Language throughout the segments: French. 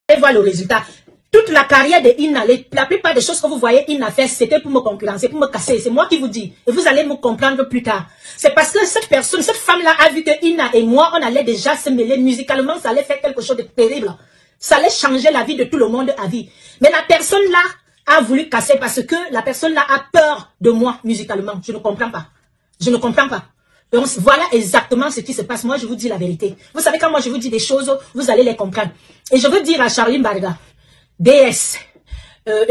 allez voir le résultat. Toute la carrière de Ina, la plupart des choses que vous voyez Ina faire, c'était pour me concurrencer, pour me casser. C'est moi qui vous dis. Et vous allez me comprendre plus tard. C'est parce que cette personne, cette femme-là a vu que Ina et moi, on allait déjà se mêler musicalement. Ça allait faire quelque chose de terrible. Ça allait changer la vie de tout le monde à vie. Mais la personne-là a voulu casser parce que la personne-là a peur de moi musicalement. Je ne comprends pas. Je ne comprends pas. Donc, voilà exactement ce qui se passe. Moi, je vous dis la vérité. Vous savez, quand moi, je vous dis des choses, vous allez les comprendre. Et je veux dire à Charline Barga, DS,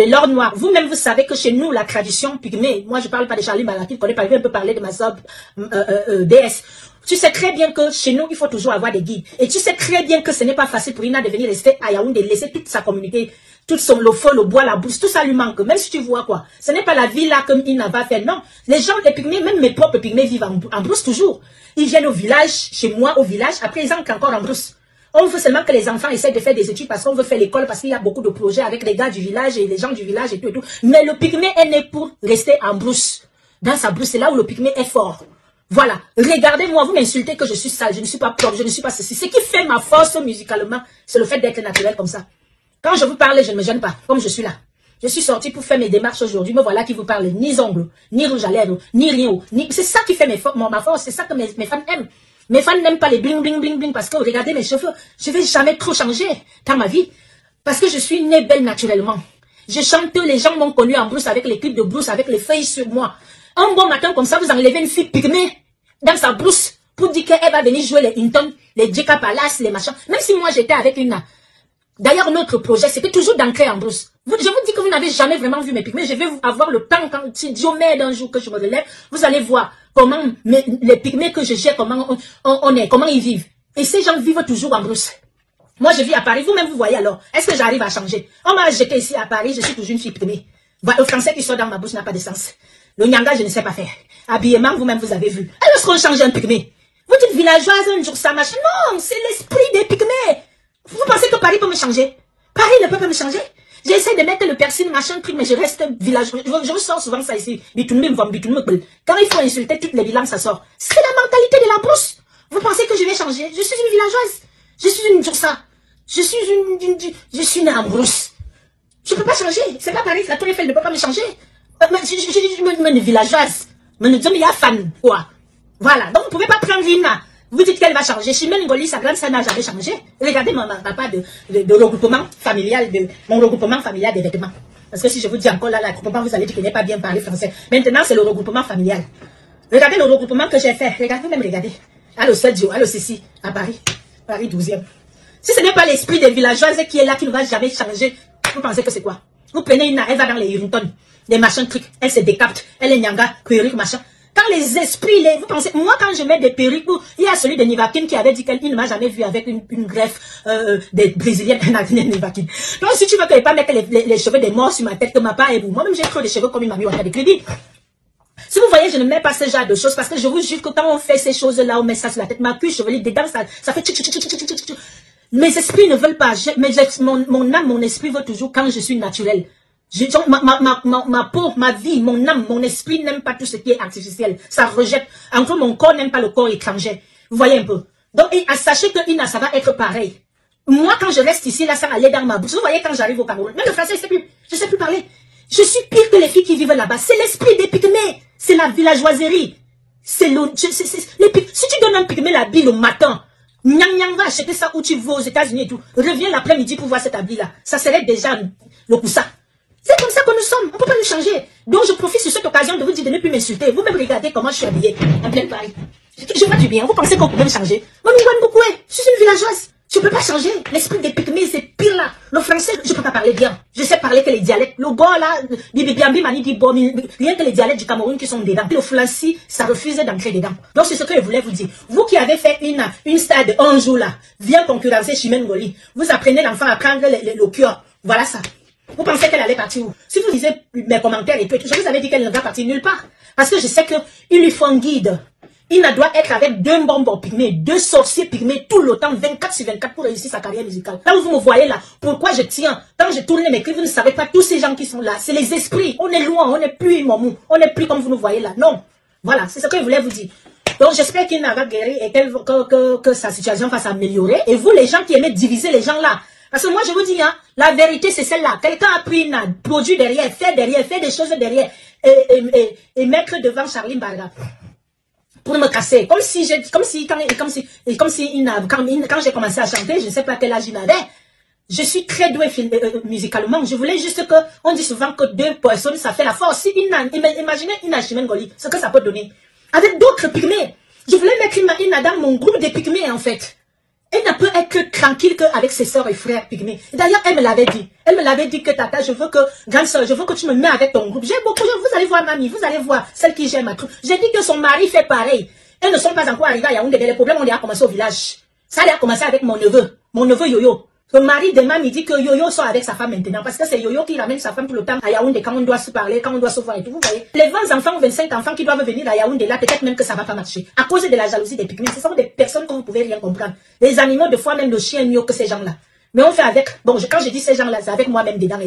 l'or noir, vous-même, vous savez que chez nous, la tradition pygmée, moi, je parle pas de Charline Barga, qui connaît pas, il veut un peu parler de ma sœur DS. Tu sais très bien que chez nous, il faut toujours avoir des guides. Et tu sais très bien que ce n'est pas facile pour Ina de venir rester à Yaoundé, laisser toute sa communauté, tout le feu, le bois, la bourse, tout ça lui manque. Même si tu vois quoi. Ce n'est pas la vie là comme Ina va faire. Non. Les gens, les pygmées, même mes propres pygmées vivent en brousse toujours. Ils viennent au village, chez moi au village, après ils entrent encore en brousse. On veut seulement que les enfants essaient de faire des études parce qu'on veut faire l'école, parce qu'il y a beaucoup de projets avec les gars du village et les gens du village et tout et tout. Mais le pygmée est né pour rester en brousse. Dans sa brousse, c'est là où le pygmée est fort. Voilà. Regardez-moi, vous m'insultez que je suis sale, je ne suis pas propre, je ne suis pas ceci. Ce qui fait ma force musicalement, c'est le fait d'être naturel comme ça. Quand je vous parle, je ne me gêne pas, comme je suis là. Je suis sortie pour faire mes démarches aujourd'hui. Me voilà qui vous parle. Ni ongles, ni rouge à lèvres, ni rien. C'est ça qui fait ma force. C'est ça que mes fans aiment. Mes fans n'aiment pas les bling, bling, bling, bling. Parce que regardez mes cheveux. Je ne vais jamais trop changer dans ma vie. Parce que je suis née belle naturellement. Je chante, les gens m'ont connue en brousse avec les clips de brousse, avec les feuilles sur moi. Un bon matin comme ça, vous enlevez une fille pygmée dans sa brousse pour dire qu'elle va venir jouer les Hinton, les J.K. Palace, les machins. Même si moi j'étais avec une... D'ailleurs, notre projet, c'était toujours d'ancrer en brousse. Je vous dis que vous n'avez jamais vraiment vu mes pygmées. Je vais avoir le temps, quand si Dieu m'aide un jour que je me relève, vous allez voir comment les pygmées que je gère, comment comment ils vivent. Et ces gens vivent toujours en brousse. Moi, je vis à Paris. Vous-même, vous voyez alors. Est-ce que j'arrive à changer? On m'a jeté ici à Paris, je suis toujours une fille pygmée. Le français qui sort dans ma bouche n'a pas de sens. Le nyanga, je ne sais pas faire. Habillement, vous-même, vous avez vu. Alors, est-ce qu'on change un pygmée? Vous dites villageoise, un jour ça marche. Non, c'est l'esprit des pygmées. Vous pensez que Paris peut me changer? Paris ne peut pas me changer. J'essaie de mettre le persil, machin, truc, mais je reste villageois. Je sors souvent ça ici. Quand il faut insulter toutes les villas, ça sort. C'est la mentalité de la brousse. Vous pensez que je vais changer? Je suis une villageoise. Je suis une Djursa. Je suis une brousse. Je ne peux pas changer. C'est pas Paris. La Tour Eiffel ne peut pas me changer. Je suis une villageoise. Mais nous sommes fan, quoi. Voilà. Donc, vous ne pouvez pas prendre Lina. Vous dites qu'elle va changer. Chimène Ngoli, sa grande sœur n'a jamais changé. Regardez mon papa de regroupement familial, mon regroupement familial des vêtements. Parce que si je vous dis encore là, le regroupement, vous allez dire qu'il n'est pas bien parlé français. Maintenant, c'est le regroupement familial. Regardez le regroupement que j'ai fait. Regardez, même regardez. Allo Sergio, allo Cécile, à Paris. Paris 12e. Si ce n'est pas l'esprit des villageoises qui est là, qui ne va jamais changer, vous pensez que c'est quoi? Vous prenez une, elle va dans les Huntington, des machins trucs, elle se décapte, elle est nyanga, perruque, machin. Quand les esprits, vous pensez, moi quand je mets des perruques, il y a celui de Nivakin qui avait dit qu'il ne m'a jamais vu avec une greffe des Brésiliennes, Nivakin. Donc si tu veux que je ne pas mettre les cheveux des morts sur ma tête, que ma part et vous, moi-même j'ai trop de cheveux comme une mamie, on a des crédits. Si vous voyez, je ne mets pas ce genre de choses parce que je vous jure que quand on fait ces choses-là, on met ça sur la tête, ma cuisse chevelue, dedans, ça fait tchic, tchic, tchic, tchic, tchic, tchic. Mes esprits ne veulent pas, mon âme, mon esprit veut toujours quand je suis naturelle. Ma peau, ma vie, mon âme, mon esprit n'aime pas tout ce qui est artificiel. Ça rejette. Encore mon corps n'aime pas le corps étranger. Vous voyez un peu. Donc, sachez que Ina, ça va être pareil. Moi, quand je reste ici, là, ça allait dans ma bouche. Vous voyez, quand j'arrive au Cameroun, même le français, je sais plus parler. Je suis pire que les filles qui vivent là-bas. C'est l'esprit des pygmées. C'est la villageoiserie. C'est si tu donnes un pygmée l'habit le matin, Nyang va acheter ça où tu vas aux États-Unis et tout. Reviens l'après-midi pour voir cet habit-là. Ça serait déjà le coussin. C'est comme ça que nous sommes. On ne peut pas nous changer. Donc, je profite sur cette occasion de vous dire de ne plus m'insulter. Vous-même regardez comment je suis habillée en pleine Paris. Je vois du bien. Vous pensez qu'on peut me changer? Moi, je suis une villageoise. Je ne peux pas changer. L'esprit des pygmées, c'est pire là. Le français, je ne peux pas parler bien. Je sais parler que les dialectes. Le bon là, rien que les dialectes du Cameroun qui sont dedans. Le flassi, ça refuse d'entrer dedans. Donc, c'est ce que je voulais vous dire. Vous qui avez fait une star de 11 jours là, viens concurrencer Chimène Ngoli. Vous apprenez l'enfant à prendre le cœur. Voilà ça. Vous pensez qu'elle allait partir où? Si vous lisez mes commentaires et tout, je vous avais dit qu'elle ne va partir nulle part. Parce que je sais qu'il lui faut un guide. Il doit être avec deux bonbons pygmées, deux sorciers pygmées tout le temps, 24/24 pour réussir sa carrière musicale. Là où vous me voyez là, pourquoi je tiens? Quand je tourne mes clips, vous ne savez pas tous ces gens qui sont là. C'est les esprits. On est loin, on n'est plus momou. On n'est plus comme vous nous voyez là. Non. Voilà, c'est ce que je voulais vous dire. Donc j'espère qu'il va guérir et que sa situation va s'améliorer. Et vous, les gens qui aimez diviser les gens là, Parce que moi, je vous dis, hein, la vérité, c'est celle-là. Quelqu'un a pris un produit derrière, fait des choses derrière, et mettre devant Charline Barga pour me casser. Comme si quand j'ai commencé à chanter, je ne sais pas quel âge il avait. Je suis très douée musicalement. Je voulais juste que, on dit souvent que deux personnes, ça fait la force. Si imaginez Ina Chimengoli, ce que ça peut donner. Avec d'autres pygmées. Je voulais mettre Ina dans mon groupe de pygmées, en fait. Elle ne peut être que tranquille qu'avec ses soeurs et frères pygmées. D'ailleurs, elle me l'avait dit. Elle me l'avait dit que Tata, grande soeur, je veux que tu me mets avec ton groupe. J'ai beaucoup, vous allez voir mamie, vous allez voir celle qui gère ma troupe. J'ai dit que son mari fait pareil. Elles ne sont pas encore arrivées à Yaoundé. Les problèmes ont déjà commencé au village. Ça a commencé avec mon neveu Yoyo. Le mari de Mamie dit que Yoyo sort avec sa femme maintenant. Parce que c'est Yoyo qui ramène sa femme tout le temps à Yaoundé quand on doit se parler, quand on doit se voir et tout. Vous voyez, les 20 enfants ou 25 enfants qui doivent venir à Yaoundé, là, peut-être même que ça va pas marcher. À cause de la jalousie des pygmées. Ce sont des personnes que vous pouvez rien comprendre. Les animaux, de fois même le chien mieux que ces gens-là. Mais on fait avec, bon, quand je dis ces gens-là, c'est avec moi-même dedans.